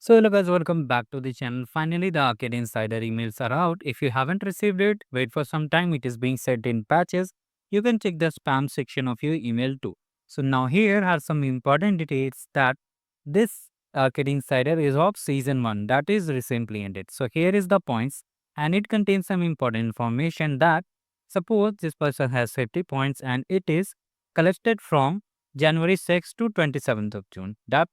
So hello guys, welcome back to the channel. Finally, the Arcade Insider emails are out. If you haven't received it, wait for some time. It is being sent in patches. You can check the spam section of your email too. So now here are some important details that this Arcade Insider is of season 1 that is recently ended. So here is the points, and it contains some important information that suppose this person has 50 points and it is collected from January 6th to 27th of June. That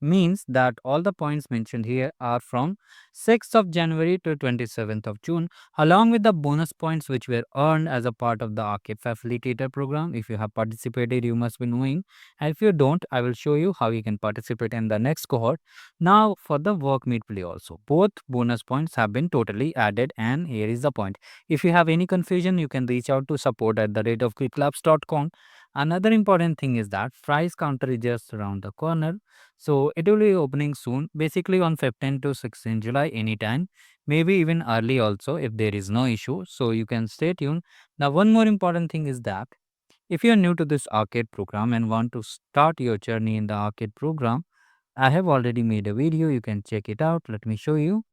means that all the points mentioned here are from 6th of January to 27th of June, along with the bonus points which were earned as a part of the Arcade Facilitator program. If you have participated, you must be knowing. And if you don't, I will show you how you can participate in the next cohort. Now, for the work meet play also, both bonus points have been totally added, and here is the point. If you have any confusion, you can reach out to support@Qwiklabs.com. Another important thing is that price counter is just around the corner. So it will be opening soon, basically on 15 to 16 July anytime, maybe even early also if there is no issue. So you can stay tuned. Now, one more important thing is that if you are new to this arcade program and want to start your journey in the arcade program, I have already made a video. You can check it out. Let me show you.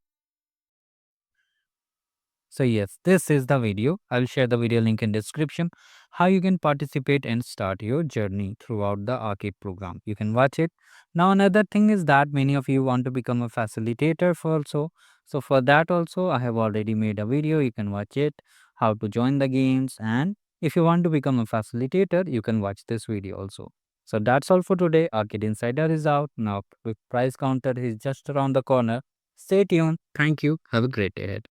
So yes, this is the video. I'll share the video link in description how you can participate and start your journey throughout the arcade program. You can watch it. Now another thing is that many of you want to become a facilitator for also. So for that also I have already made a video. You can watch it, how to join the games, and if you want to become a facilitator, you can watch this video also. So that's all for today. Arcade Insider is out. Now quick price counter is just around the corner. Stay tuned. Thank you. Have a great day ahead.